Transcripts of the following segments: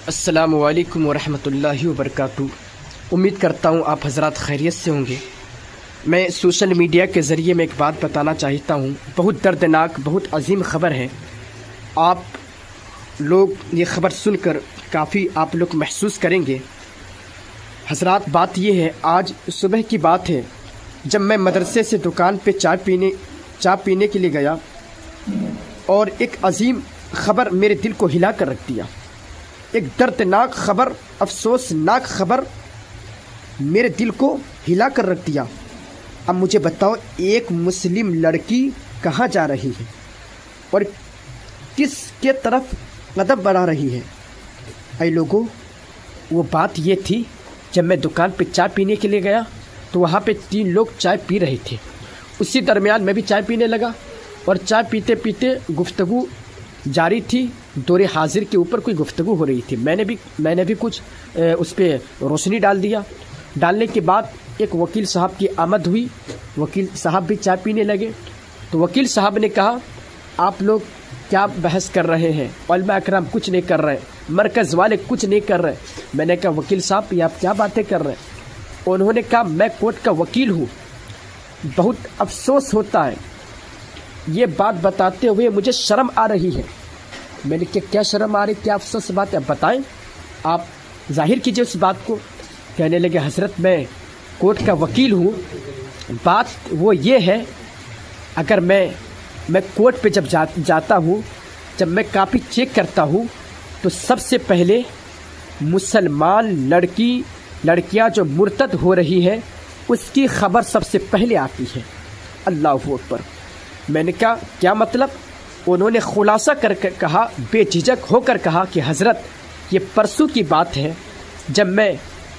السلام علیکم ورحمۃ اللہ وبرکاتہ۔ امید کرتا ہوں آپ حضرات خیریت سے ہوں گے۔ میں سوشل میڈیا کے ذریعے میں ایک بات بتانا چاہتا ہوں، بہت دردناک، بہت عظیم خبر ہے۔ آپ لوگ یہ خبر سن کر کافی آپ لوگ محسوس کریں گے۔ حضرات بات یہ ہے، آج صبح کی بات ہے، جب میں مدرسے سے دکان پہ چائے پینے کے لیے گیا اور ایک عظیم خبر میرے دل کو ہلا کر رکھ دیا۔ ایک دردناک خبر، افسوسناک خبر میرے دل کو ہلا کر رکھ دیا۔ اب مجھے بتاؤ، ایک مسلم لڑکی کہاں جا رہی ہے اور کس کے طرف قدم بڑھا رہی ہے؟ اے لوگوں، وہ بات یہ تھی، جب میں دکان پہ چائے پینے کے لیے گیا تو وہاں پہ 3 لوگ چائے پی رہے تھے۔ اسی درمیان میں بھی چائے پینے لگا اور چائے پیتے پیتے گفتگو جاری تھی۔ دور حاضر کے اوپر کوئی گفتگو ہو رہی تھی۔ میں نے بھی کچھ اس پہ روشنی ڈال دیا۔ ڈالنے کے بعد ایک وکیل صاحب کی آمد ہوئی۔ وکیل صاحب بھی چائے پینے لگے تو وکیل صاحب نے کہا، آپ لوگ کیا بحث کر رہے ہیں؟ علماء اکرام کچھ نہیں کر رہے، مرکز والے کچھ نہیں کر رہے۔ میں نے کہا، وکیل صاحب یہ آپ کیا باتیں کر رہے ہیں؟ انہوں نے کہا، میں کورٹ کا وکیل ہوں، بہت افسوس ہوتا ہے، یہ بات بتاتے ہوئے مجھے شرم آ رہی ہے۔ میں نے کہا، کیا شرم آ رہی، کیا افسوس بات ہے، بتائیں، آپ ظاہر کیجئے اس بات کو۔ کہنے لگے، حضرت میں کورٹ کا وکیل ہوں، بات وہ یہ ہے، اگر میں کورٹ پہ جب جاتا ہوں، جب میں کاپی چیک کرتا ہوں تو سب سے پہلے مسلمان لڑکیاں جو مرتد ہو رہی ہے اس کی خبر سب سے پہلے آتی ہے۔ اللہ اکبر۔ میں نے کہا، کیا مطلب؟ انہوں نے خلاصہ کر کے کہا، بے جھجک ہو کر کہا کہ حضرت یہ پرسوں کی بات ہے، جب میں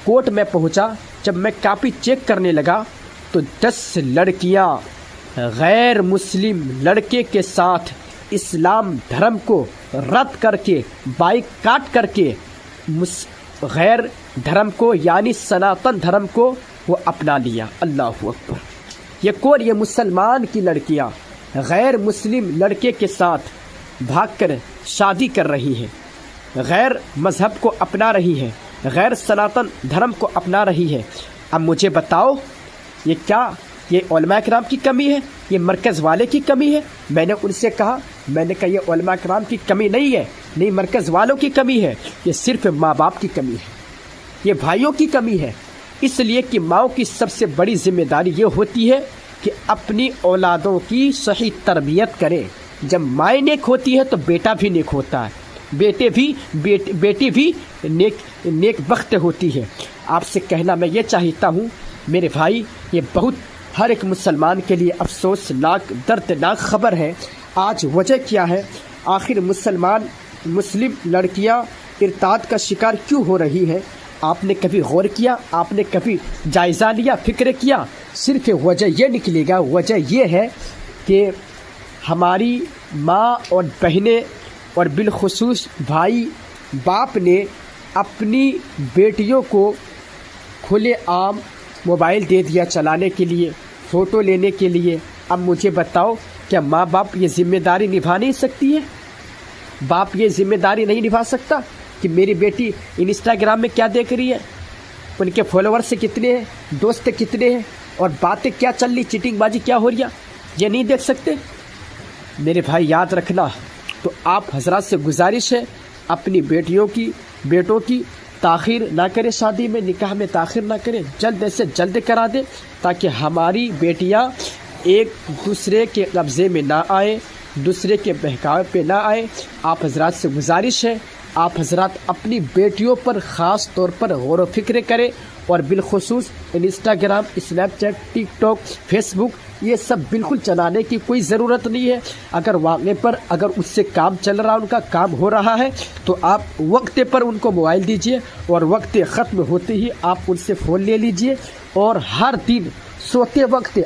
کورٹ میں پہنچا، جب میں کاپی چیک کرنے لگا تو 10 لڑکیاں غیر مسلم لڑکے کے ساتھ اسلام دھرم کو رد کر کے، بائک کاٹ کر کے غیر دھرم کو یعنی سناتن دھرم کو وہ اپنا لیا۔ اللہ اکبر۔ یہ کون؟ یہ مسلمان کی لڑکیاں غیر مسلم لڑکے کے ساتھ بھاگ کر شادی کر رہی ہے، غیر مذہب کو اپنا رہی ہے، غیر سناتن دھرم کو اپنا رہی ہے۔ اب مجھے بتاؤ، یہ کیا یہ علماء کرام کی کمی ہے؟ یہ مرکز والے کی کمی ہے؟ میں نے ان سے کہا، یہ علماء کرام کی کمی نہیں ہے، نہیں مرکز والوں کی کمی ہے، یہ صرف ماں باپ کی کمی ہے، یہ بھائیوں کی کمی ہے۔ اس لیے کہ ماؤں کی سب سے بڑی ذمہ داری یہ ہوتی ہے کہ اپنی اولادوں کی صحیح تربیت کرے۔ جب مائیں نیک ہوتی ہے تو بیٹا بھی نیک ہوتا ہے، بیٹی بھی نیک بخت ہوتی ہے۔ آپ سے کہنا میں یہ چاہتا ہوں میرے بھائی، یہ بہت ہر ایک مسلمان کے لیے افسوسناک، دردناک خبر ہے۔ آج وجہ کیا ہے؟ آخر مسلم لڑکیاں ارتاد کا شکار کیوں ہو رہی ہے؟ آپ نے کبھی غور کیا؟ آپ نے کبھی جائزہ لیا، فکر کیا؟ صرف وجہ یہ نکلے گا، وجہ یہ ہے کہ ہماری ماں اور بہنیں اور بالخصوص بھائی باپ نے اپنی بیٹیوں کو کھلے عام موبائل دے دیا چلانے کے لیے، فوٹو لینے کے لیے۔ اب مجھے بتاؤ، کیا ماں باپ یہ ذمہ داری نبھا نہیں سکتی ہے؟ باپ یہ ذمہ داری نہیں نبھا سکتا کہ میری بیٹی انسٹاگرام میں کیا دیکھ رہی ہے، ان کے فالوورز کتنے ہیں، دوست کتنے ہیں، اور باتیں کیا چل رہی، چیٹنگ بازی کیا ہو رہی ہے، یہ نہیں دیکھ سکتے؟ میرے بھائی یاد رکھنا، تو آپ حضرات سے گزارش ہے، اپنی بیٹوں کی تاخیر نہ کریں، شادی میں، نکاح میں تاخیر نہ کریں، جلد سے جلد کرا دیں، تاکہ ہماری بیٹیاں ایک دوسرے کے قبضے میں نہ آئیں، دوسرے کے بہکاوے پہ نہ آئیں۔ آپ حضرات سے گزارش ہے، آپ حضرات اپنی بیٹیوں پر خاص طور پر غور و فکر کریں، اور بالخصوص انسٹاگرام، اسنیپ چیٹ، ٹک ٹاک، فیس بک، یہ سب بالکل چلانے کی کوئی ضرورت نہیں ہے۔ اگر واقعے پر اگر اس سے کام چل رہا، ان کا کام ہو رہا ہے، تو آپ وقت پر ان کو موبائل دیجئے، اور وقت ختم ہوتے ہی آپ ان سے فون لے لیجئے، اور ہر دن سوتے وقت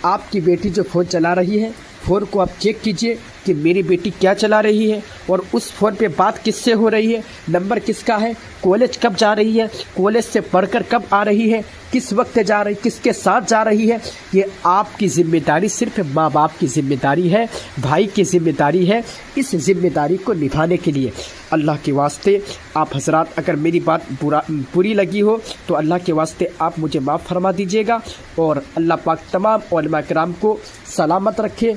آپ کی بیٹی جو فون چلا رہی ہے، فون کو آپ چیک کیجئے، کہ میری بیٹی کیا چلا رہی ہے اور اس فون پہ بات کس سے ہو رہی ہے، نمبر کس کا ہے، کالج کب جا رہی ہے، کالج سے پڑھ کر کب آ رہی ہے، کس وقت جا رہی، کس کے ساتھ جا رہی ہے۔ یہ آپ کی ذمہ داری صرف ماں باپ کی ذمہ داری ہے، بھائی کی ذمہ داری ہے۔ اس ذمہ داری کو نبھانے کے لیے اللہ کے واسطے آپ حضرات، اگر میری بات بری لگی ہو تو اللہ کے واسطے آپ مجھے معاف فرما دیجیے گا، اور اللہ پاک تمام علماء کرام کو سلامت رکھے۔